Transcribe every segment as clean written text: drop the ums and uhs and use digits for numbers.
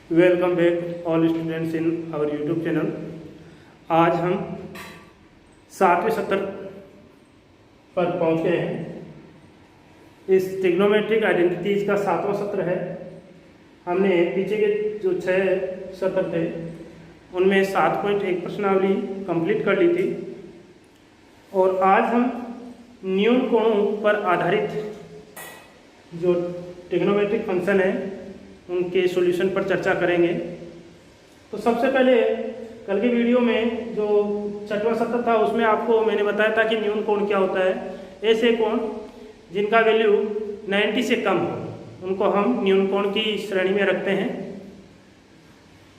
Welcome back all students in our YouTube channel. आज हम 7वें सत्र पर पहुंच गए हैं। इस ट्रिग्नोमेट्रिक आइडेंटिटीज का 7वां सत्र है। हमने पीछे के जो 6 सत्र थे उनमें 7.1 प्रश्नावली कंप्लीट कर ली थी और आज हम न्यून कोणों पर आधारित जो ट्रिग्नोमेट्रिक फंक्शन है उनके सॉल्यूशन पर चर्चा करेंगे। तो सबसे पहले कल की वीडियो में जो 6वां सत्र था उसमें आपको मैंने बताया था कि न्यून कोण क्या होता है। ऐसे कोण जिनका वैल्यू 90 से कम हो उनको हम न्यून कोण की श्रेणी में रखते हैं।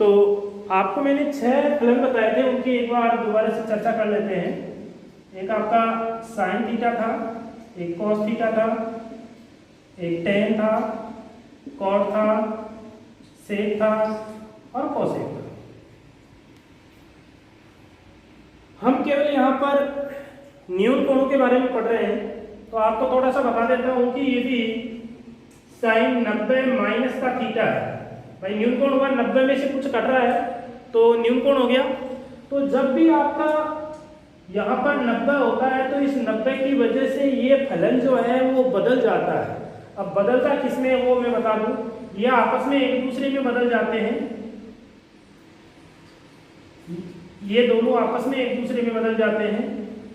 तो आपको मैंने 6 फलन बताए थे, उनकी एक बार दोबारा से चर्चा कर लेते हैं। एक आपका साइन थीटा था, एक कॉस थीटा था, एक टेन था, कॉट था, सेक था और कोसेक था। हम केवल यहाँ पर न्यून कोणों के बारे में पढ़ रहे हैं तो आपको थोड़ा सा बता देता हूँ कि ये भी साइन 90 माइनस का थीटा है। भाई न्यून कोण हुआ 90 में से कुछ कट रहा है तो न्यून कोण हो गया। तो जब भी आपका यहाँ पर 90 होता है तो इस 90 की वजह से ये फलन जो है वो बदल जाता है। अब बदलता किसमें वो मैं बता दूं, ये आपस में एक दूसरे में बदल जाते हैं। ये दोनों आपस में एक दूसरे में बदल जाते हैं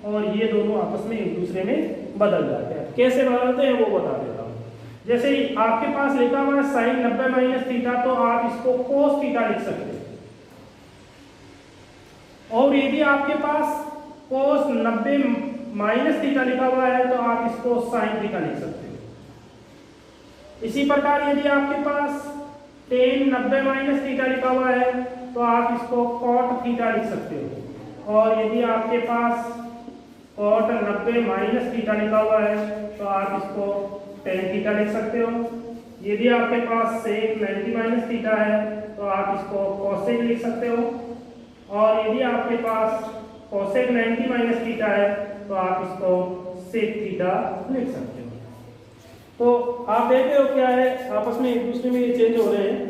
और ये दोनों आपस में एक दूसरे में बदल जाते हैं। कैसे बदलते हैं वो बता देता हूं। जैसे आपके पास लिखा हुआ है साइन 90 माइनस थीटा, तो आप इसको कोस थीटा लिख सकते हैं। और यदि आपके पास कोस 90 माइनस थीटा लिखा हुआ है तो आप इसको साइन थीटा लिख सकते हैं। इसी प्रकार यदि आपके पास टेन 90 माइनस थीटा लिखा हुआ है तो आप इसको कॉट थीटा लिख सकते हो। और यदि आपके पास कॉट 90 माइनस थीटा लिखा हुआ है तो आप इसको टेन थीटा लिख सकते हो। यदि आपके पास सेक 90 माइनस थीटा है तो आप इसको कोसेक लिख सकते हो। और यदि आपके पास कोसेक 90 माइनस थीटा है तो आप इसको सेक थीटा लिख सकते हो। तो आप देखते हो क्या है, आपस में एक दूसरे में ये चेंज हो रहे हैं,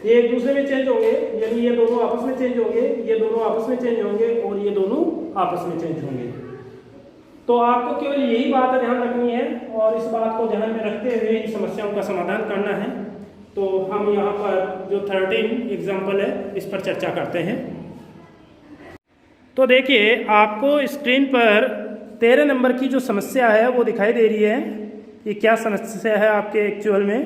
ये एक दूसरे में चेंज होंगे, यानी ये दोनों आपस में चेंज होंगे, ये दोनों आपस में चेंज होंगे और ये दोनों आपस में चेंज होंगे। तो आपको केवल यही बात ध्यान रखनी है और इस बात को ध्यान में रखते हुए इन समस्याओं का समाधान करना है। तो हम यहाँ पर जो 13 एग्जाम्पल है इस पर चर्चा करते हैं। तो देखिए आपको स्क्रीन पर 13 नंबर की जो समस्या है वो दिखाई दे रही है कि क्या समस्या है आपके एक्चुअल में।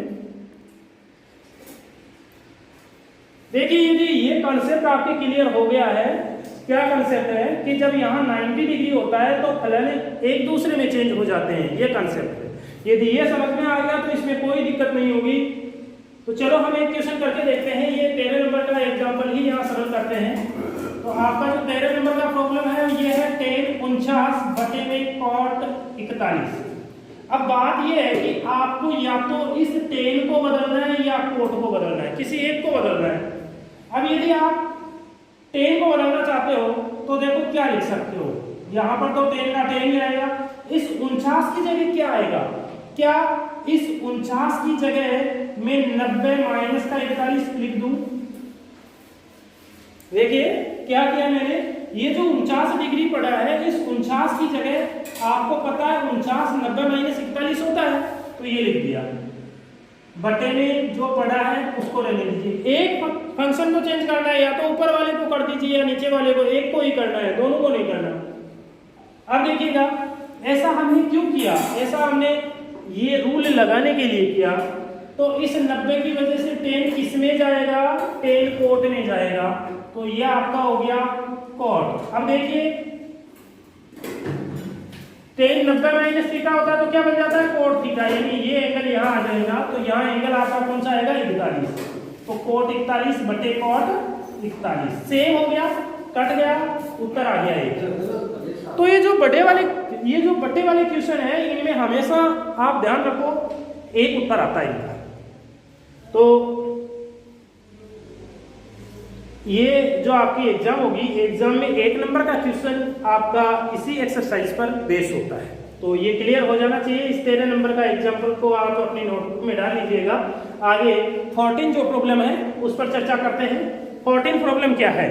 देखिए यदि ये कॉन्सेप्ट आपके क्लियर हो गया है, क्या कॉन्सेप्ट है कि जब यहाँ 90 डिग्री होता है तो फलन एक दूसरे में चेंज हो जाते हैं, ये कॉन्सेप्ट है। यदि ये समझ में आ गया तो इसमें कोई दिक्कत नहीं होगी। तो चलो हम एक क्वेश्चन करके देखते हैं। ये 13 नंबर का एग्जाम्पल ही यहाँ सरल करते हैं। तो आपका जो 13 नंबर का प्रॉब्लम है ये है टेन 49 बटे में कॉट 41। अब बात ये है कि आपको या तो इस टेन को बदलना है या कोट को बदलना है, किसी एक को बदलना है। अब यदि आप टेन को बदलना चाहते हो तो देखो क्या लिख सकते हो, यहाँ पर तो टेन का टेन ही आएगा। इस 49 की जगह क्या आएगा, क्या इस 49 की जगह मैं 90 माइनस का 41 लिख दूं। देखिए क्या किया मैंने, ये जो 49 डिग्री पड़ा है इस 49 की जगह आपको पता है 49 90 माइनस 41 होता है तो ये लिख दिया। बटे में जो पड़ा है उसको रहने दीजिए। एक फंक्शन को चेंज करना है, या तो ऊपर वाले को कर दीजिए या नीचे वाले को, एक को ही करना है, दोनों को नहीं करना। अब देखिएगा ऐसा हमने क्यों किया, ऐसा हमने ये रूल लगाने के लिए किया। तो इस 90 की वजह से टेन किस में जाएगा, टेन कोट में जाएगा, तो यह आपका हो गया कॉट। अब देखिए टेन 90 माइनस थीटा होता है तो क्या बन जाता है कोट थीटा, यानी ये एंगल यहाँ आ जाएगा तो यहाँ एंगल आपका कौन सा आएगा 41। तो कोट 41 बटे कॉट 41 सेम हो गया, कट गया, उत्तर आ गया एक। तो ये जो बटे वाले क्वेश्चन है इनमें हमेशा आप ध्यान रखो एक उत्तर आता है इनका। तो ये जो आपकी एग्जाम होगी, एग्जाम में 1 नंबर का क्वेश्चन आपका इसी एक्सरसाइज पर बेस होता है। तो ये क्लियर हो जाना चाहिए। इस 13 नंबर का एग्जाम्पल को आप अपनी नोटबुक में डाल लीजिएगा। आगे 14 जो प्रॉब्लम है उस पर चर्चा करते हैं। 14 प्रॉब्लम क्या है,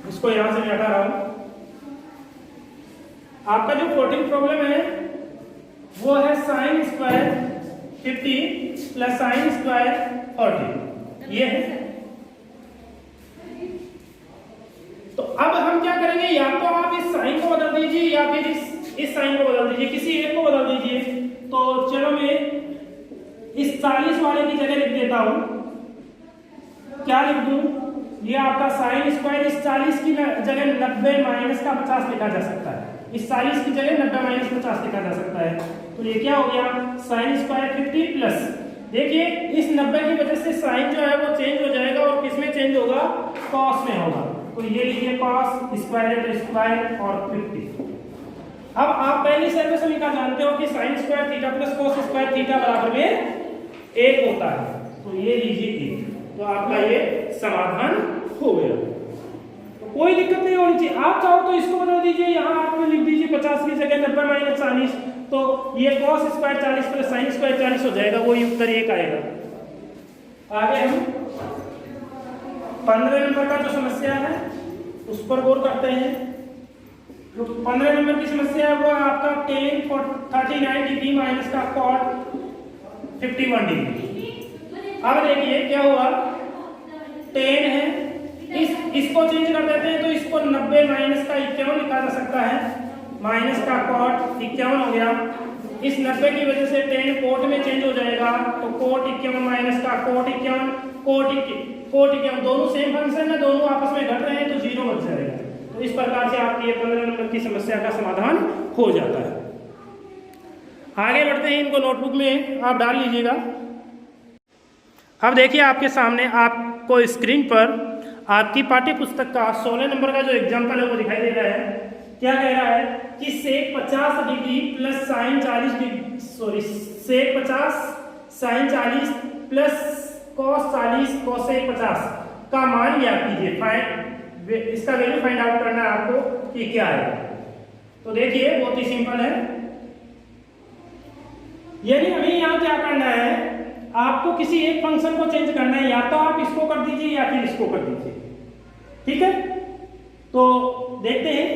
इसको यहां से मैं हटा रहा हूं। आपका जो 14 प्रॉब्लम है वो है sine square 50 plus sine square 40, ये है। तो अब हम क्या करेंगे, या तो आप इस साइन को बदल दीजिए या फिर इस साइन को बदल दीजिए, किसी एक को बदल दीजिए। तो चलो मैं इस 40 वाले की जगह लिख देता हूं। क्या लिख दूं, ये आपका साइन स्क्वायर इस 40 की जगह 90 माइनस का 50 लिखा जा सकता है। इस 40 की जगह 90 माइनस 50 लिखा जा सकता है। तो ये क्या हो गया, साइन स्क्वायर 50 प्लस, देखिए इस 90 की वजह से साइन जो है वो चेंज हो जाएगा और किस में चेंज होगा, कॉस में होगा। तो ये लीजिए कॉस स्क्वायर स्क्वायर और 50। अब आप पहली सर्वे समीका जानते हो कि sine square theta plus cos square theta बराबर में 1 होता है। तो ये लीजिए 1। तो आपका ये समाधान हो गया। तो कोई दिक्कत नहीं होनी चाहिए। आप चाहो तो इसको बदल दीजिए, यहाँ आप लिख दीजिए 50 की जगह 90 माइनस 40। तो ये cos square 40 plus sine square 40 हो जाएगा, वही उत्तर 1 आएगा। आगे हम 15 नंबर का जो समस्या है उस पर गौर करते हैं। जो 15 नंबर की समस्या है वो आपका tan 39 डिग्री माइनस का cot 51 डिग्री। अब देखिए क्या हुआ, tan है, इसको चेंज कर देते हैं। तो इसको 90 माइनस का 51 लिखा जा सकता है, माइनस का cot 51 हो गया। इस 90 की वजह से tan cot में चेंज हो जाएगा। तो cot 51 माइनस का cot 51, cot 51 दोनों सेम फंक्शन है, दोनों आपस में घट रहे हैं तो 0 बच जाएगा। तो इस प्रकार से आपकी ये 15 नंबर की समस्या का समाधान हो जाता है। आगे बढ़ते हैं, इनको नोटबुक में आप डाल लीजिएगा। अब देखिए आपके सामने आपको स्क्रीन पर आपकी पाठ्य पुस्तक का 16 नंबर का जो एग्जाम्पल है वो दिखाई दे रहा है। क्या कह रहा है कि sec 50 degree plus sine 40 degree, sorry sec 50 sine 40 plus cos 40 cosec 50 का मान ज्ञात कीजिए। इसका वैल्यू फाइंड आउट करना है आपको कि क्या है। तो देखिए बहुत ही सिंपल है। यानी हमें यहाँ क्या करना है, आपको किसी एक फंक्शन को चेंज करना है, या तो आप इसको कर दीजिए या फिर इसको कर दीजिए। ठीक है, तो देखते हैं।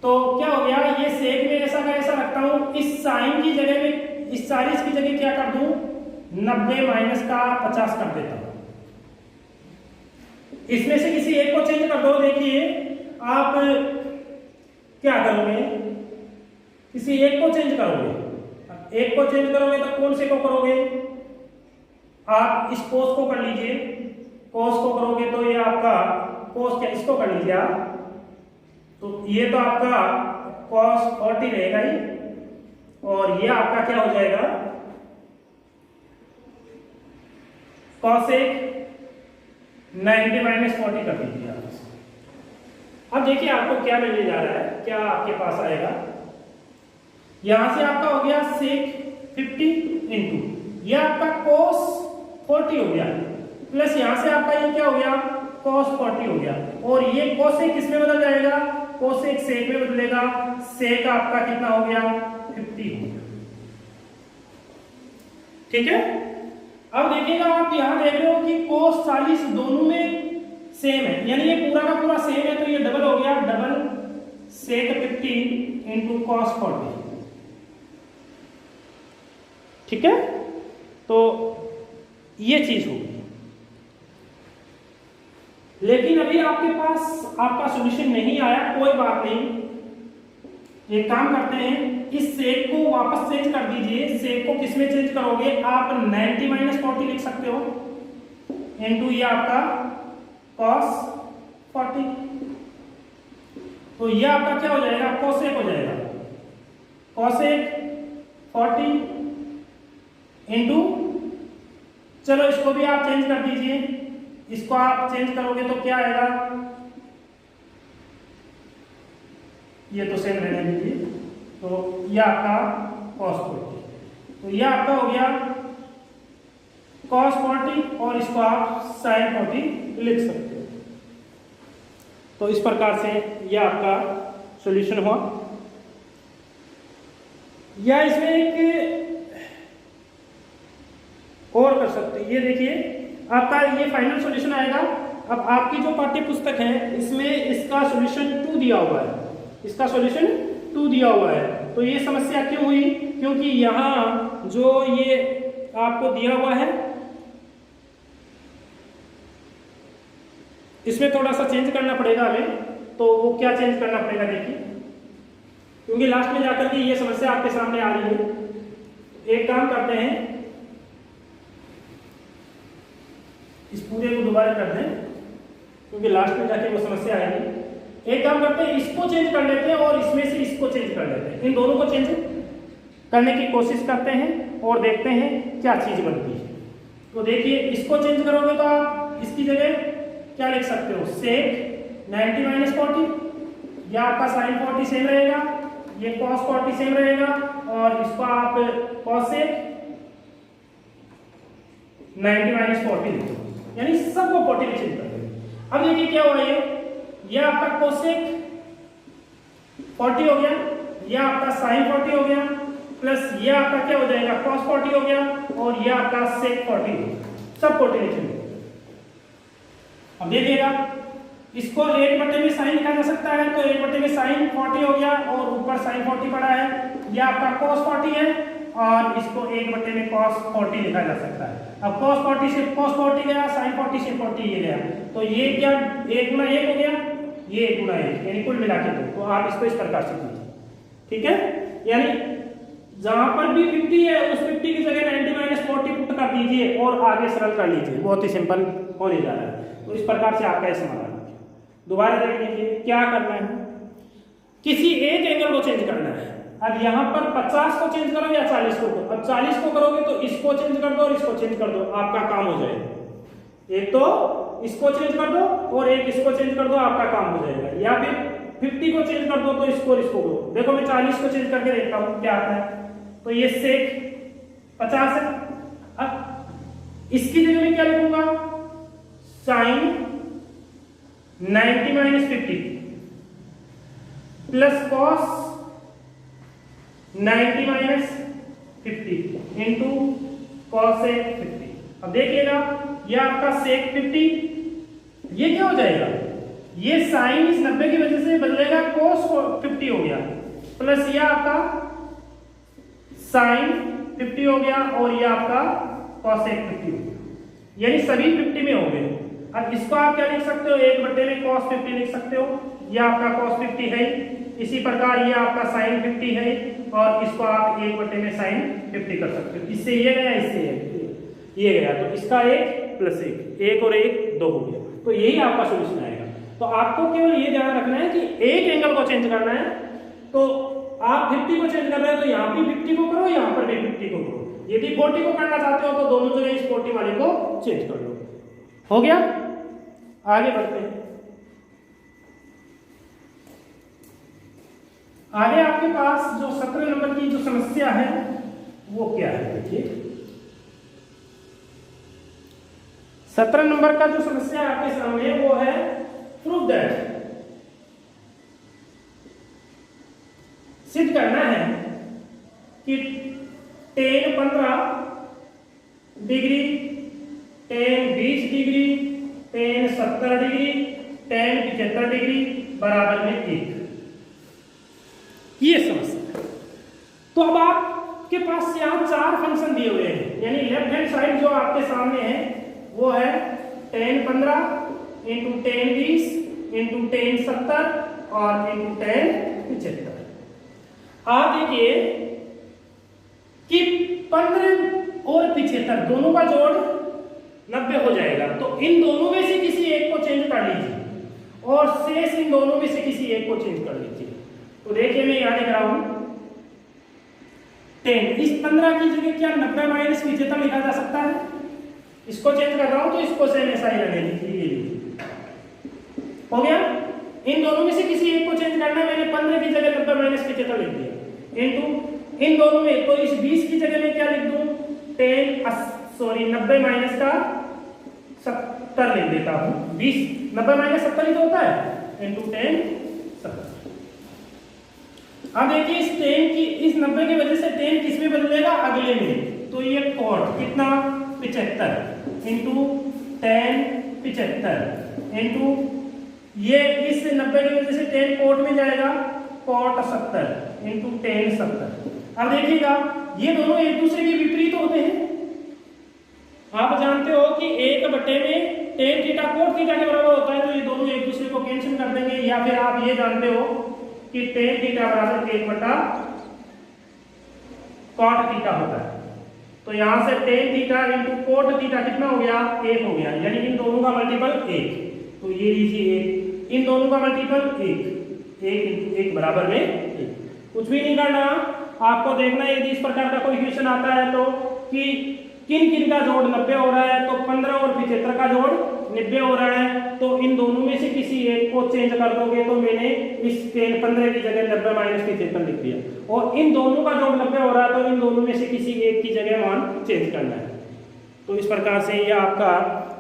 तो क्या हो गया, ये सेक में ऐसा का ऐसा रखता हूं, इस साइन की जगह में इस 40 की जगह क्या कर दूं, 90 माइनस का 50 कर देता हूं। इसमें से किसी एक को चेंज कर दो। देखिए आप क्या करोगे, किसी एक को चेंज करोगे। एक को चेंज करोगे तो कौन से को करोगे, आप इस कोस को कर लीजिए। कोस को करोगे तो ये आपका कोस क्या, इसको कर लीजिए आप। तो ये तो आपका cos 40 रहेगा ही, और ये आपका क्या हो जाएगा, cosec 90 माइनस 40 कर दीजिए आप। अब देखिए आपको क्या मिलने जा रहा है, क्या आपके पास आएगा। यहां से आपका हो गया सेक 50 इंटू ये आपका cos 40 हो गया, प्लस यहां से आपका ये क्या हो गया, cos 40 हो गया। और ये cosec किस में बदल जाएगा, cosec sec में बदलेगा। sec आपका कितना हो गया, 50 हो गया। ठीक है, अब देखिएगा आप यहां देख रहे हो कि cos 40 दोनों में सेम है, यानी ये पूरा का पूरा सेम है। तो ये डबल हो गया, डबल sec 50 इंटू cos 40। ठीक है, तो ये चीज होगी। लेकिन अभी आपके पास आपका सॉल्यूशन नहीं आया, कोई बात नहीं। एक काम करते हैं, इस सेक को वापस चेंज कर दीजिए। सेक को किस में चेंज करोगे आप, 90 माइनस 40 लिख सकते हो, इनटू ये आपका cos 40। तो ये आपका क्या हो जाएगा, कोसेक हो जाएगा। कोसेक 40 इनटू, चलो इसको भी आप चेंज कर दीजिए। इसको आप चेंज करोगे तो क्या आएगा, ये तो सेम रहने दीजिए। तो ये आपका cos 40, तो ये आपका हो गया cos 40 और इसको आप sin 40 लिख सकते हो। तो इस प्रकार से ये आपका सॉल्यूशन हुआ। या इसमें एक और कर सकते हैं, ये देखिए आपका ये फाइनल सॉल्यूशन आएगा। अब आपकी जो पाठ्य पुस्तक है इसमें इसका सॉल्यूशन 2 दिया हुआ है, इसका सॉल्यूशन 2 दिया हुआ है। तो ये समस्या क्यों हुई? क्योंकि यहाँ जो ये आपको दिया हुआ है इसमें थोड़ा सा चेंज करना पड़ेगा हमें। तो वो क्या चेंज करना पड़ेगा देखिए, क्योंकि लास्ट में जाकर के ये समस्या आपके सामने आ रही है। एक काम करते हैं, इस पूरे को दोबारा कर दें क्योंकि लास्ट में जाके वो समस्या आएगी। एक काम करते हैं, इसको चेंज कर लेते हैं और इसमें से इसको चेंज कर लेते हैं। इन दोनों को चेंज करने की कोशिश करते हैं और देखते हैं क्या चीज बनती है। तो देखिए इसको चेंज करोगे तो आप इसकी जगह क्या लिख सकते हो, सेक 90 - 40, या आपका साइन 40 सेम रहेगा, ये कॉस 40 सेम रहेगा, और इसको आप कॉसेक 90 - 40 लिखो, यानी सबको 40 में चेंज कर दो। अब देखिए क्या हुआ, ये आपका कोसेक 40 हो गया, ये आपका साइन 40 हो गया, प्लस ये आपका क्या हो जाएगा, कॉस 40 हो गया, और ये आपका सेक 40 हो गया, सब 40 में चेंज। अब देखिएगा इसको 1/में साइन लिखा जा सकता है, तो 1/में साइन 40 हो गया और ऊपर साइन 40 पड़ा है, यह आपका cos 40 है, और इसको 1/में cos 40 लिखा जा सकता है। अब cos 40 से cos 40 गया, sin 40 से 40 ये गया, तो ये क्या 1 × 1 हो गया, ये 1 × 1 यानी कुल मिला के 2। तो आप इसको इस प्रकार से कीजिए, ठीक है। यानी जहां पर भी 50 है उस 50 की जगह 90 - 40 पुट कर दीजिए और आगे सरल कर लीजिए, बहुत ही सिंपल होने जा रहा है। तो इस प्रकार से आपका समाधान। दोबारा देख लीजिए क्या करना है, किसी एक एंगल को चेंज करना है। अब यहाँ पर 50 को चेंज करो या 40 को करो। अब 40 को करोगे तो इसको चेंज कर दो और इसको चेंज कर दो, आपका काम हो जाएगा। एक तो इसको चेंज कर दो और एक इसको चेंज कर दो, आपका काम हो जाएगा। या फिर 50 को चेंज कर दो तो इसको और इसको दो। देखो मैं 40 को चेंज करके देखता हूँ क्या आता है। तो ये सेक 50 है। अब इसकी जगह में क्या लिखूंगा, sine 90 - 50 plus cos 90 - 50 into cosec 50। अब देखिएगा ये आपका सेक 50, ये क्या हो जाएगा, ये साइन इस 90 की वजह से बदलेगा, कोस 50 हो गया, प्लस ये आपका साइन 50 हो गया और ये आपका कॉसेक 50 हो गया, यानी सभी 50 में हो गए। अब इसको आप क्या लिख सकते हो, 1/में cos 50 लिख सकते हो, ये आपका cos 50 है। इसी प्रकार ये आपका sin 50 है और इसको आप 1/में sin 50 कर सकते हो। इससे ये गया, इससे ये गया, तो इसका 1 + 1, 1 और 1 2 हो गया। तो यही आपका सॉल्यूशन आएगा। तो आपको केवल ये ध्यान रखना है कि एक एंगल को चेंज करना है। तो आप 50 को चेंज कर रहे हो तो यहाँ भी 50 को करो, यहाँ पर भी 50 को करो। यदि 40 को करना चाहते हो तो दोनों जगह इस 40 वाले को चेंज कर लो। हो गया, आगे बढ़ते हैं। आगे आपके पास जो 17 नंबर की जो समस्या है वो क्या है, देखिए 17 नंबर का जो समस्या आपके सामने वो है प्रूव दैट, सिद्ध करना है कि tan 15 degree, tan 20 degree, tan 70 degree, tan 75 degree बराबर में 1। ये समस्या। तो अब आपके पास यहाँ 4 फंक्शन दिए हुए हैं, यानी लेफ्ट हैंड साइड जो आपके सामने है वो है tan 15 into tan 20 into tan 70 और इंटू tan 75। आप देखिए कि 15 और 75 दोनों का जोड़ 90 हो जाएगा। तो इन दोनों में से किसी एक को चेंज कर लीजिए और शेष इन दोनों में से किसी एक को चेंज कर लीजिए। तो देखिए मैं यहां लिख रहा हूं 10, इस 15 की जगह क्या 90 - 75 लिखा जा सकता है। इसको चेंज कर रहा हूं तो इसको सेम ऐसा ही रहने दीजिए। हो गया, इन दोनों में से किसी एक को चेंज करना है। मैंने 15 की जगह 90 - 75 लिख दिया इनटू इन दोनों में। तो इस 20 की जगह में क्या लिख दूं, 90 - का 70 लिख देता हूं। 20 90 - 70 ही तो होता है, इंटू 10 70। अब देखिए इस टेन की, इस 90 की वजह से टेन किस में बदलेगा, अगले में। तो ये कॉट कितना 75 इंटू 10 75 इंटू ये इस 90 की वजह से 10 कोट में जाएगा, कॉट 70 इंटू 10 70। अब देखिएगा ये दोनों एक दूसरे के विपरीत होते हैं। आप जानते हो कि 1/में टेन थीटा कोट थीटा के बराबर होता है, तो ये दोनों एक दूसरे को कैंसिल कर देंगे। या फिर आप ये जानते हो कि टेन थीटा बराबर 1/cot थीटा होता है। तो यहां से tan theta into cot theta कितना हो गया, 1 हो गया, यानी इन दोनों का मल्टीपल 1। तो ये लीजिए 1, इन दोनों का मल्टीपल 1, 1 इंटू 1 बराबर में 1। कुछ भी नहीं करना, आपको देखना है यदि इस प्रकार का कोई क्वेश्चन आता है तो कि किन किन का जोड़ 90 हो रहा है, तो 15 और 75 का जोड़ 90 हो रहा है। तो इन दोनों में से किसी एक को चेंज कर दोगे। तो मैंने इस 15 की जगह 90 माइनस 75 लिख दिया, और इन दोनों का जोड़ 90 हो रहा है, तो इन दोनों में से किसी एक की जगह मान चेंज करना है। तो इस प्रकार से ये आपका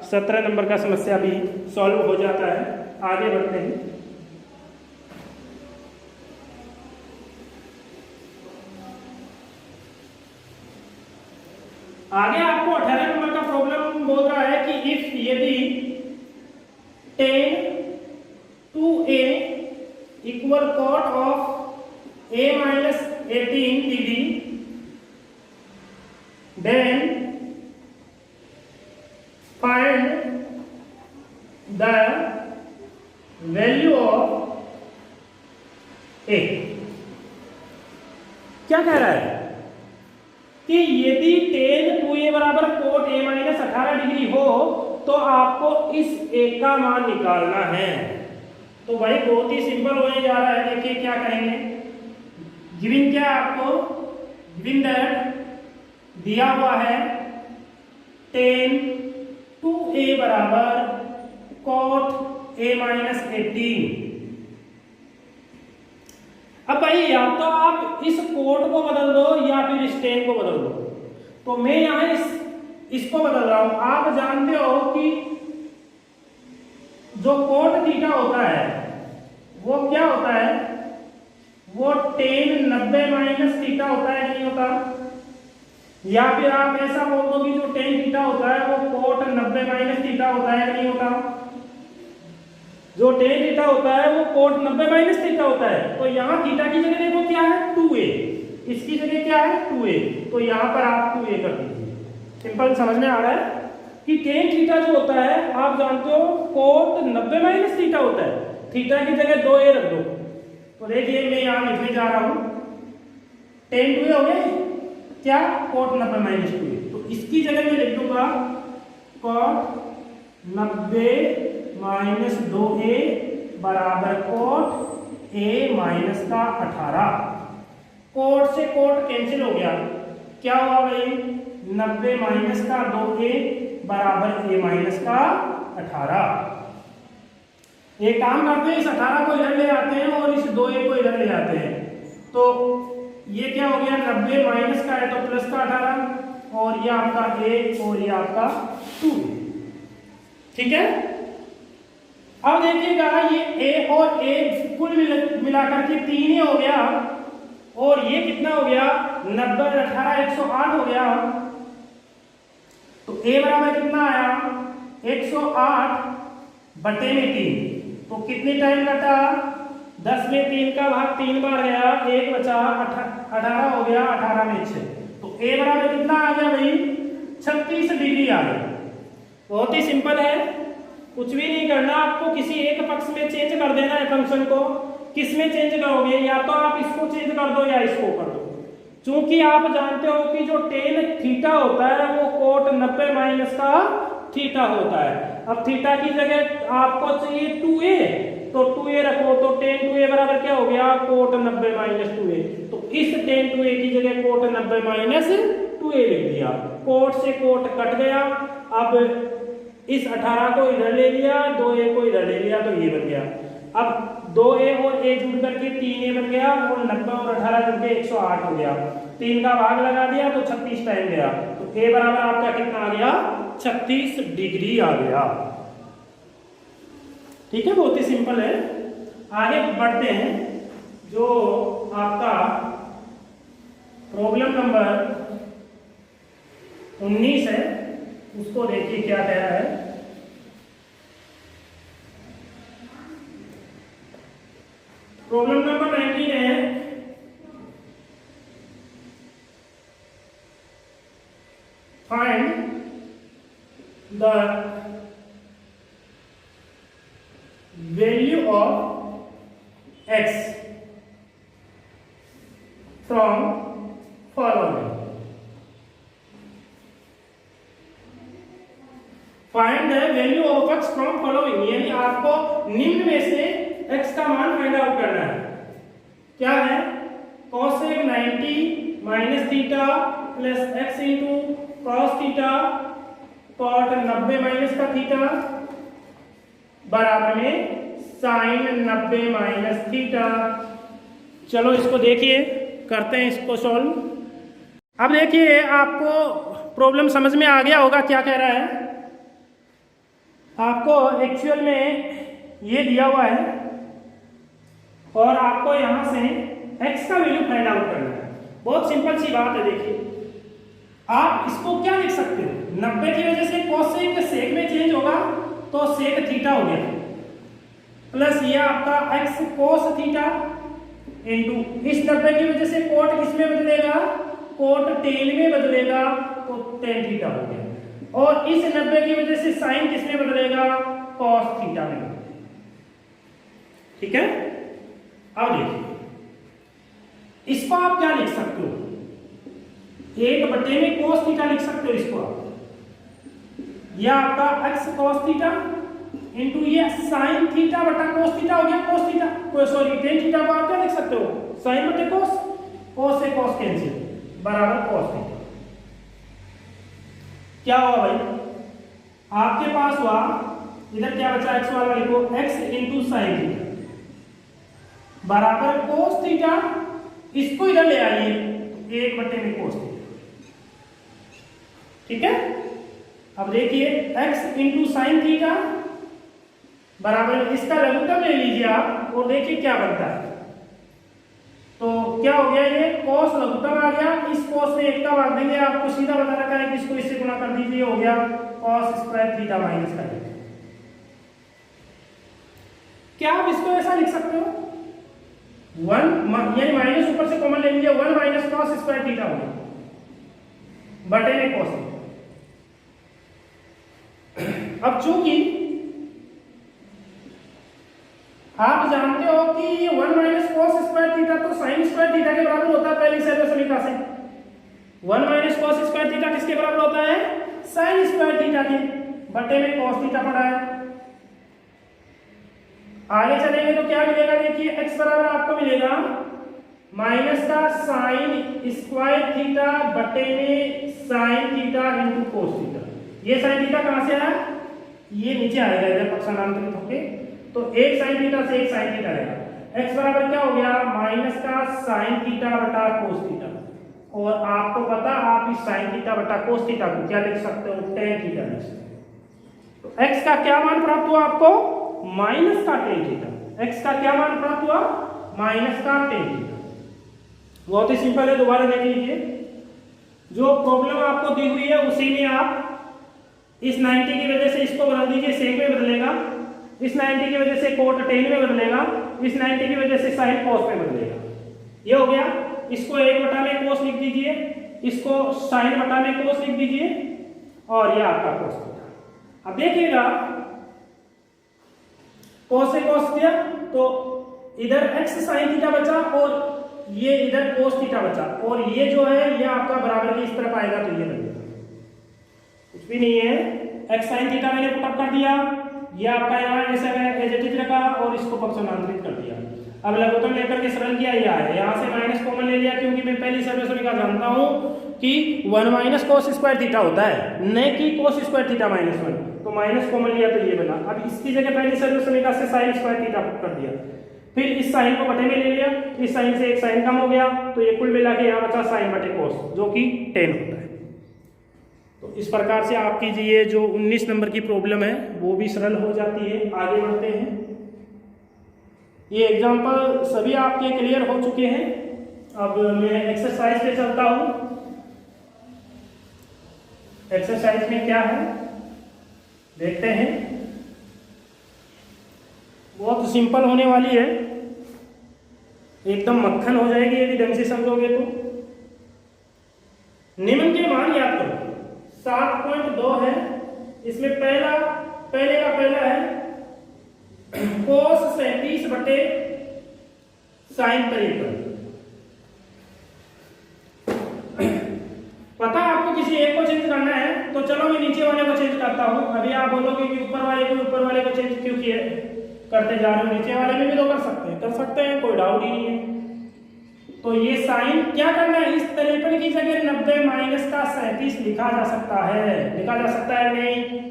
17 नंबर का समस्या भी सॉल्व हो जाता है। आगे बढ़ते हैं। आगे आपको 18 नंबर का प्रॉब्लम बोल रहा है कि इफ यदि 10 2a equal cot of a minus 18 degree, then find the value of a। क्या कह रहा है कि यदि tan 2a बराबर cot a minus 18 डिग्री हो तो आपको इस a का मान निकालना है। तो भाई बहुत ही सिंपल होने जा रहा है। देखिए क्या कहेंगे, गिवन क्या आपको, गिवन दैट दिया हुआ है tan 2a बराबर cot a minus 18। अब भाई या तो आप इस कोट को बदल दो या फिर इस टेन को बदल दो। तो मैं यहां इसको बदल रहा हूं। आप जानते हो कि जो कोट थीटा होता है वो क्या होता है, वो टेन 90 माइनस थीटा होता है, नहीं होता। या फिर आप ऐसा बोल दो कि जो टेन थीटा होता है वो कोट 90 माइनस थीटा होता है, नहीं होता। जो टेन थीटा होता है वो कोट 90 माइनस थीटा होता है। तो यहाँ थीटा की जगह देखो क्या है 2a, इसकी जगह क्या है 2a। तो यहाँ पर आप 2a कर दीजिए। सिंपल समझ में आ रहा है कि टेन थीटा जो होता है आप जानते हो कोट 90 माइनस थीटा होता है, थीटा की जगह 2a रख दो। तो देखिए मैं यहाँ लिखने जा रहा हूँ टेन 2a हो गए क्या, कोट 90 माइनस 2a। तो इसकी जगह मैं लिख दूंगा कोट 90 माइनस 2a बराबर कोट a माइनस का 18। कोट से कोट कैंसिल हो गया, क्या हुआ भाई 90 माइनस का 2a बराबर a माइनस का 18। एक काम करते हैं, इस 18 को इधर ले आते हैं और इस 2a को इधर ले आते हैं। तो ये क्या हो गया 90 माइनस का है तो प्लस का 18, और ये आपका a और ये आपका 2। ठीक है। अब देखिएगा ये a और a कुल मिलाकर के 3 ही हो गया, और ये कितना हो गया 90 18 108 हो गया। तो a बराबर कितना आया 108 बटे में 3। तो कितने टाइम कटा 10 में 3 का भाग 3 बार गया, 1 बचा 18 हो गया, 18 में 6। तो a बराबर कितना आ गया भाई 36 डिग्री आ गया। बहुत ही सिंपल है, कुछ भी नहीं करना, आपको किसी एक पक्ष में चेंज कर देना है फंक्शन को। किस में चेंज करोगे, या तो आप इसको चेंज कर दो या इसको कर दो। चूंकि आप जानते हो कि जो टेन थीटा होता है वो कोट 90 माइनस का थीटा होता है। अब थीटा की जगह आपको चाहिए 2a, तो 2a रखो। तो टेन 2a बराबर क्या हो गया कोट 90 माइनस 2a। तो इस टेन 2a की जगह कोट 90 माइनस 2a लिख दिया। कोट से कोट कट गया। अब इस 18 को इधर ले लिया, 2a को इधर ले लिया, तो ये बन गया। अब 2a और a जुड़ करके 3a बन गया, और 90 और 18 जुड़ के 108 हो गया। 3 का भाग लगा दिया तो 36 टाइम गया। तो a बराबर आपका कितना आ गया 36 डिग्री आ गया। ठीक है, बहुत ही सिंपल है। आगे बढ़ते हैं। जो आपका प्रॉब्लम नंबर 19 है, उसको देखिए क्या कह रहा है। प्रॉब्लम नंबर 19 है, find the value of x from following. Find the value of x from following, यानी आपको निम्न में से x का मान फाइंड आउट करना है। क्या है? cosec 90 minus theta plus x into cos theta cot 90 minus का थीटा बराबर में sin 90 माइनस थीटा। चलो इसको देखिए, करते हैं इसको सॉल्व। अब देखिए आपको प्रॉब्लम समझ में आ गया होगा क्या कह रहा है। आपको एक्चुअल में ये दिया हुआ है और आपको यहां से x का वैल्यू फाइंड आउट करना है। बहुत सिंपल सी बात है। देखिए आप इसको क्या लिख सकते हो, 90 की वजह से कोसेक सेक में चेंज होगा तो सेक थीटा हो गया, प्लस ये आपका x कोस थीटा इंटू इस 90 की वजह से कोट किसमें बदलेगा, कोट टेन में बदलेगा तो टेन थीटा हो गया, और इस 90 की वजह से साइन किसमें बदलेगा, कॉस थीटा में। ठीक है, अब देखिए इसको आप क्या लिख सकते हो, 1 में कोस थीटा लिख सकते हो इसको आप, यह आपका x cos थीटा इंटू ये साइन थीटा बटा कोस थीटा हो गया, cos theta sorry tan theta को आप क्या लिख सकते हो, साइन बटे कोस, कोस से कोस कैंसिल बराबर कोस थीटा। क्या हुआ भाई, आपके पास हुआ इधर क्या बचा, x वाला लिखो x इंटू साइन थीटा बराबर कोस थीटा, इसको इधर ले आइए 1 में कोस थीटा। ठीक है, अब देखिए x इंटू साइन थीटा बराबर इसका लघुत्तम ले लीजिए आप और देखिए क्या बनता है। तो क्या हो गया, ये cos लघुत्तम आ गया, इस cos में 1 का भाग देंगे, आपको सीधा बता रखा है कि इसको इससे गुणा कर दीजिए, हो गया cos स्क्वायर थीटा माइनस का। क्या आप इसको ऐसा लिख सकते हो, 1 यानी माइनस ऊपर से कॉमन ले लीजिए, 1 माइनस cos स्क्वायर थीटा हो गया बटे में cos थीटा। अब चूंकि आप जानते हो कि 1 माइनस cos स्क्वायर थीटा तो sin स्क्वायर थीटा के बराबर होता है पहली सर्व समीकरण से। 1 माइनस cos स्क्वायर थीटा किसके बराबर होता है, sin स्क्वायर थीटा के, बटे में cos थीटा पड़ा है। आगे चलेंगे तो क्या मिलेगा, देखिए x बराबर आपको मिलेगा माइनस का sin स्क्वायर थीटा बटे में sin theta into cos theta. ये sin थीटा कहां से आया, ये नीचे आएगा इधर पक्षांतरित होके, तो एक साइन थीटा से एक साइन थीटा रहेगा। x बराबर क्या हो गया, माइनस का साइन थीटा बटा कोस थीटा, और आपको पता आप इस साइन थीटा बटा कोस थीटा को क्या लिख सकते हो, टेन थीटा लिख सकते हो। तो x का क्या मान प्राप्त हुआ आपको, माइनस का टेन थीटा। x का क्या मान प्राप्त हुआ, माइनस का टेन थीटा। बहुत ही सिंपल है, दोबारा देख लीजिए। जो प्रॉब्लम आपको दी हुई है उसी में आप इस 90 की वजह से इसको बदल दीजिए, सेक में बदलेगा, इस 90 की वजह से कोट टेन में बदलेगा, इस 90 की वजह से साइन कॉस में बदलेगा। ये हो गया, इसको 1 में कोस लिख दीजिए, इसको साइन बटा में कोस लिख दीजिए, और ये आपका कोस थीटा। अब देखिएगा कोस से कोस किया तो इधर x साइन थीटा बचा और ये इधर कोस थीटा बचा, और ये जो है ये आपका बराबर की इस तरफ आएगा तो ये बनेगा, कुछ भी नहीं है। x साइन थीटा मैंने पुट अप कर दिया, ये आपका यहाँ ऐसा एज इट इज रखा और इसको पक्षांतरित कर दिया। अब लघुत्तम लेकर के सरल किया, यह है यहाँ से माइनस कॉमन ले लिया, क्योंकि मैं पहली सर्व समीकरण जानता हूँ कि 1 माइनस cos स्क्वायर थीटा होता है, न कि cos स्क्वायर थीटा माइनस 1, तो माइनस कॉमन लिया तो ये बना। अब इसकी जगह पहली सर्व समीकरण से साइन स्क्वायर थीटा पुट कर दिया, फिर इस साइन को बटे में ले लिया, इस साइन से एक साइन कम हो गया, तो ये कुल मिला के यहाँ बचा साइन बटे cos, जो कि 10 होता है। तो इस प्रकार से आपकी ये जो 19 नंबर की प्रॉब्लम है वो भी सरल हो जाती है। आगे बढ़ते हैं। ये एग्जाम्पल सभी आपके क्लियर हो चुके हैं। अब मैं एक्सरसाइज पे चलता हूँ। एक्सरसाइज में क्या है देखते हैं। बहुत सिंपल होने वाली है, एकदम मक्खन हो जाएगी यदि ढंग से समझोगे तो। निम्न के मान याद करो। 7.2 है, इसमें पहले का पहला है cos 37 बटे sin 53। पता आपको किसी एक को चेंज करना है तो चलो मैं नीचे वाले को चेंज करता हूं। अभी आप बोलोगे कि ऊपर वाले को चेंज क्यों किए करते जा रहे हो, नीचे वाले में भी तो कर सकते हैं, कोई डाउट ही नहीं है। तो ये साइन क्या करना है, इस 53 की जगह 90 माइनस का 37 लिखा जा सकता है नहीं।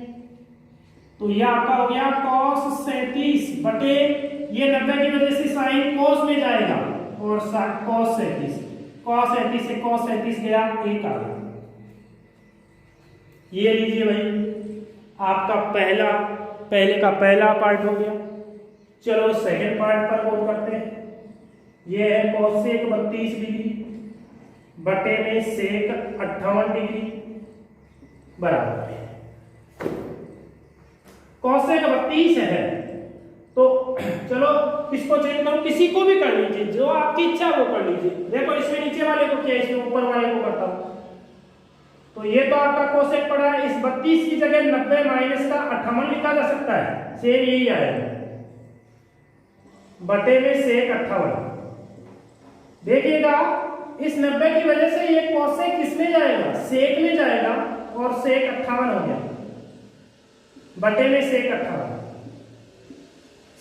तो ये आपका हो गया cos 37 बटे ये 90 की वजह से साइन cos में जाएगा और cos 37 से cos 37 गया, एक आ गया। ये लीजिए भाई, आपका पहले का पहला पार्ट हो गया। चलो सेकंड पार्ट पर गौर करते हैं। ये है cosec 32 डिग्री बटे में sec 58 डिग्री बराबर है। cosec 32 है तो चलो किसको चेंज करो, किसी को भी कर लीजिए, जो आपकी इच्छा वो कर लीजिए। देखो इसमें नीचे वाले को किया, इसमें ऊपर वाले को करता हूं। तो ये तो आपका cosec पड़ा है, इस 32 की जगह 90 माइनस का 58 लिखा जा सकता है, सेम यही आएगा बटे में sec 58। देखिएगा इस 90 की वजह से ये cosec किसमें जाएगा, sec में जाएगा और sec 58 हो गया बटे में sec 58।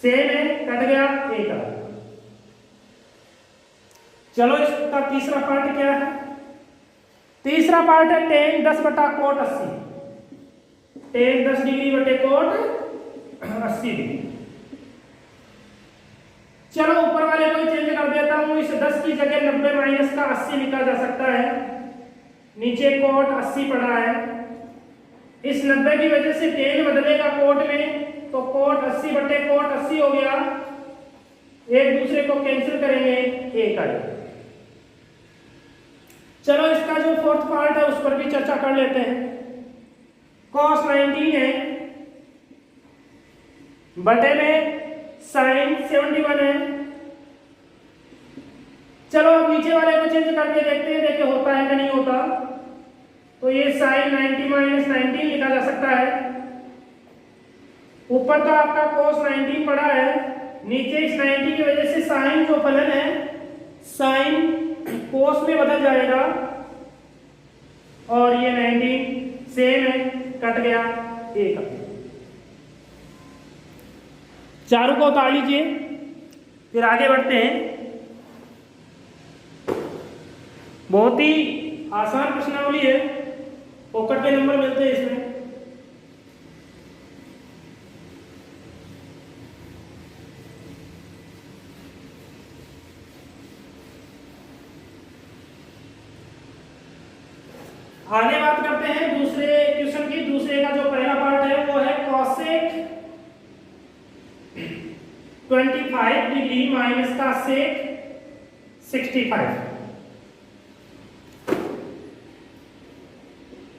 सेम है, कट गया, एक आ। चलो इसका तीसरा पार्ट क्या है। तीसरा पार्ट है tan 10 बटा cot 80। tan 10 डिग्री बटे cot 80 डिग्री। चलो ऊपर वाले को चेंज कर देता हूं, इस 10 की जगह 90 माइनस का 80 लिखा जा सकता है। नीचे cot 80 पड़ा है, इस 90 की वजह से tan बदलेगा cot में, तो cot 80 बटे cot 80 हो गया। एक दूसरे को कैंसिल करेंगे, एक आएगा। चलो इसका जो फोर्थ पार्ट है उस पर भी चर्चा कर लेते हैं। cos 19 है बटे में sin 71 है। चलो अब नीचे वाले को चेंज करके देखते हैं, देखिए होता है कि नहीं होता। तो ये sin 90 माइनस 19 लिखा जा सकता है। ऊपर तो आपका cos 19 पड़ा है, नीचे इस 90 की वजह से साइन जो फलन है साइन cos में बदल जाएगा और ये 19 सेम है, कट गया, एक। चारों को उतार लीजिए, फिर आगे बढ़ते हैं। बहुत ही आसान प्रश्नावली है, पॉकेट के नंबर मिलते हैं इसमें। आगे बात करते हैं दूसरे क्वेश्चन की। दूसरे का जो पहला पार्ट है वो है cosec 25 डिग्री माइनस का sec 65।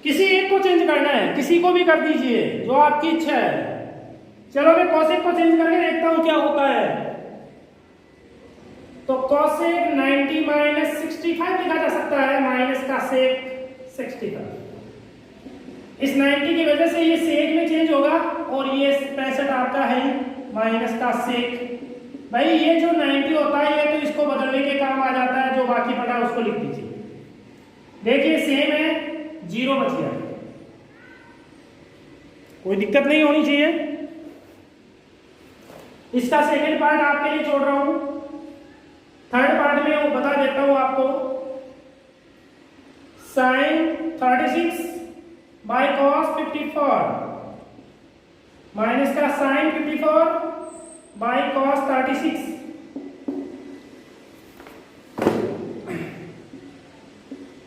किसी एक को चेंज करना है, किसी को भी कर दीजिए जो आपकी इच्छा है। चलो मैं cosec को चेंज करके देखता हूं क्या होता है। तो cosec 90 माइनस 65 लिखा जा सकता है, माइनस का sec 65। इस 90 की वजह से ये सेक में चेंज होगा और ये 65 आपका है माइनस का सेक। भाई ये जो 90 होता है ये तो इसको बदलने के काम आ जाता है, जो बाकी पड़ा है उसको लिख दीजिए। देखिए सेम है, 0 बच गया, कोई दिक्कत नहीं होनी चाहिए। इसका सेकेंड पार्ट आपके लिए छोड़ रहा हूं, थर्ड पार्ट में वो बता देता हूं आपको। sin 36 बाय cos 54 माइनस का sin 54 बाय cos 36।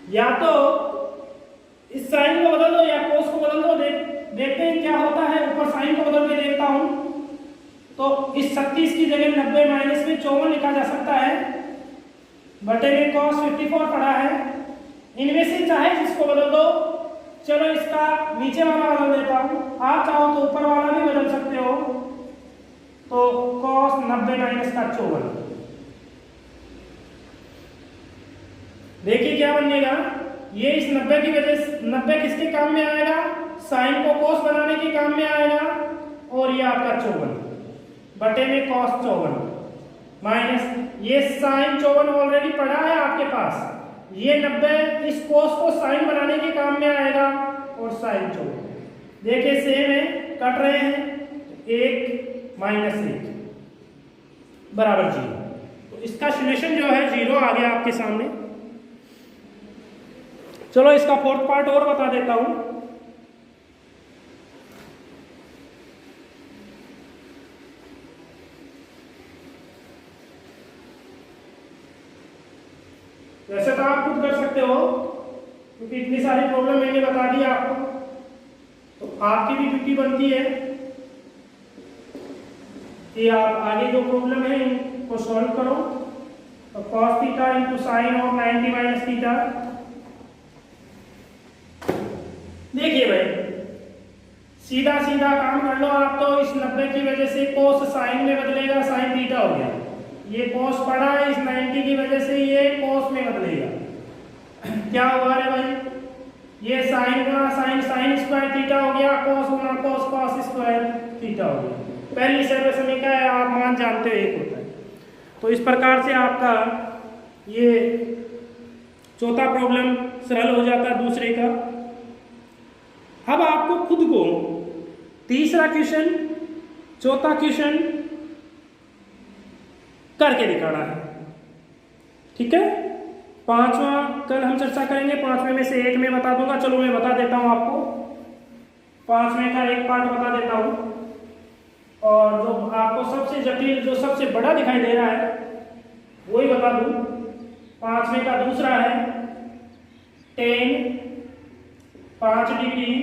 या तो इस साइन को बदल दो या cos को बदल दो, देखते हैं क्या होता है। ऊपर साइन को बदल के देखता हूं। तो इस 36 की जगह 90 माइनस में 54 लिखा जा सकता है, बटे में cos 54 पड़ा है। इनमें से चाहे जिसको बदल दो, चलो इसका नीचे वाला बदल देता हूं, आप चाहो तो ऊपर वाला भी बदल सकते हो। तो cos 90 माइनस का 54, देखिए क्या बनेगा, ये इस 90 की वजह से 90 किसके काम में आएगा, साइन को cos बनाने के काम में आएगा, और ये आपका 54 बटे में cos 54 माइनस ये साइन 54 ऑलरेडी पड़ा है आपके पास, ये 90 इस cos को साइन बनाने के काम में आएगा, और साइन 54 देखिए सेम है, कट रहे हैं, 1 माइनस 1 बराबर 0। तो इसका सॉल्यूशन जो है 0 आ गया आपके सामने। चलो इसका फोर्थ पार्ट और बता देता हूं। वैसे तो आप खुद कर सकते हो, क्योंकि इतनी सारी प्रॉब्लम मैंने बता दी आपको, तो आपकी भी ड्यूटी बनती है कि आप आगे जो प्रॉब्लम है इनको सॉल्व करो। तो cos थीटा इंटू साइन और 90 माइनस थीटा, देखिए भाई सीधा सीधा काम कर लो आप। तो इस 90 की वजह से cos साइन में बदलेगा, साइन थीटा हो गया, ये cos पड़ा है, इस 90 की वजह से ये cos में बदलेगा, क्या हुआ रे भाई, ये साइन गुना साइन, साइन स्क्वायर थीटा हो गया, cos गुना cos, cos स्क्वायर थीटा हो गया। पहली सर्वेक्षण का है, आप मान जानते हो एक होता है। तो इस प्रकार से आपका ये चौथा प्रॉब्लम सरल हो जाता है दूसरे का। अब आपको खुद को तीसरा क्वेश्चन, चौथा क्वेश्चन करके दिखाना है, ठीक है। पांचवा कल हम चर्चा करेंगे, पांचवे में से एक में बता दूंगा। चलो मैं बता देता हूं आपको, पांचवे का एक पार्ट बता देता हूं, और जो आपको सबसे जटिल, जो सबसे बड़ा दिखाई दे रहा है वही बता दूं। पांचवे का दूसरा है tan 5 degree,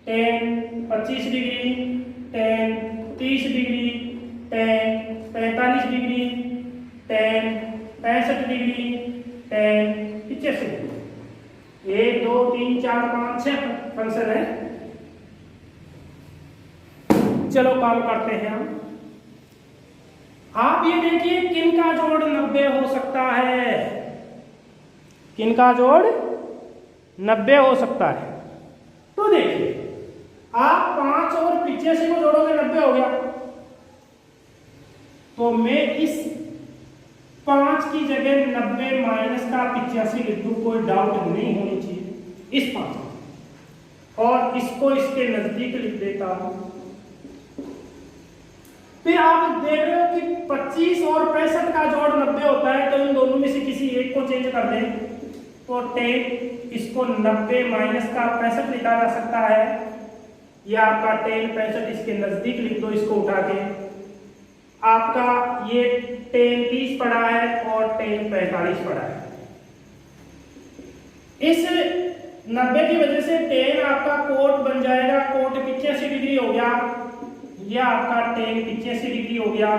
tan 25 degree, tan 30 degree, tan 45 degree, tan 65 degree, tan 85 degree. 1 2 3 4 5 6 function है। चलो काम करते हैं हम। आप ये देखिए किनका जोड़ 90 हो सकता है, किनका जोड़ 90 हो सकता है। तो देखिए आप 5 और 85 को जोड़ोगे 90 हो गया। तो मैं इस 5 की जगह 90 माइनस का 85 लिख दूं, कोई डाउट नहीं होनी चाहिए इस 5 में, और इसको इसके नजदीक लिख देता हूं। फिर आप देख रहे हो कि 25 और 65 का जोड़ 90 होता है, तो इन दोनों में से किसी एक को चेंज कर दें। तो tan इसको 90 माइनस का 65 लिखा जा सकता है, या आपका tan 65 इसके नजदीक लिख दो, इसको उठा के। आपका ये tan 30 पड़ा है और tan 45 पड़ा है। इस 90 की वजह से tan आपका कोट बन जाएगा, कोट 85 डिग्री हो गया, यह आपका tan 85 डिग्री हो गया।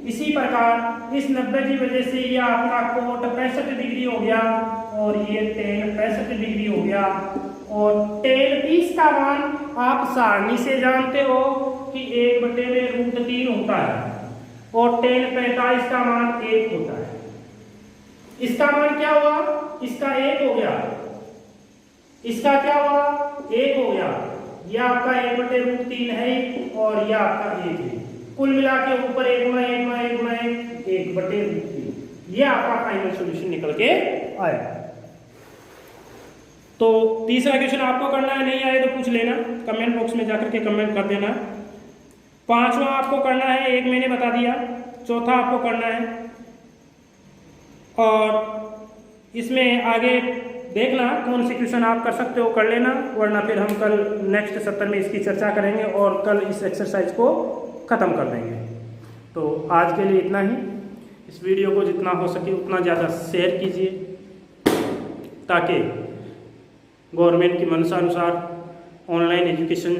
इसी प्रकार इस 90 की वजह से यह आपका कोट 65 डिग्री हो गया, और ये tan 65 डिग्री हो गया। और tan 30 का मान आप सारणी से जानते हो कि 1/√3 होता है, और tan 45 का मान 1 होता है। इसका मान क्या हुआ, इसका 1 हो गया, इसका क्या हुआ 1 हो गया। यह आपका 1/√3 है, और यह आपका 1 है। कुल मिला के ऊपर 1 गुणा 1 गुणा 1 गुणा 1/√3, यह आपका फाइनल सॉल्यूशन निकल के आया। तो तीसरा क्वेश्चन आपको करना है, नहीं आए तो पूछ लेना, कमेंट बॉक्स में जाकर के कमेंट कर देना। पांचवा आपको करना है, एक मैंने बता दिया, चौथा आपको करना है, और इसमें आगे देखना कौन से क्वेश्चन आप कर सकते हो कर लेना, वरना फिर हम कल नेक्स्ट सत्र में इसकी चर्चा करेंगे और कल इस एक्सरसाइज को ख़त्म कर देंगे। तो आज के लिए इतना ही। इस वीडियो को जितना हो सके उतना ज़्यादा शेयर कीजिए, ताकि गवर्नमेंट की मंशा अनुसार ऑनलाइन एजुकेशन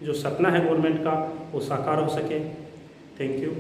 जो सपना है गवर्नमेंट का वो साकार हो सके। Thank you.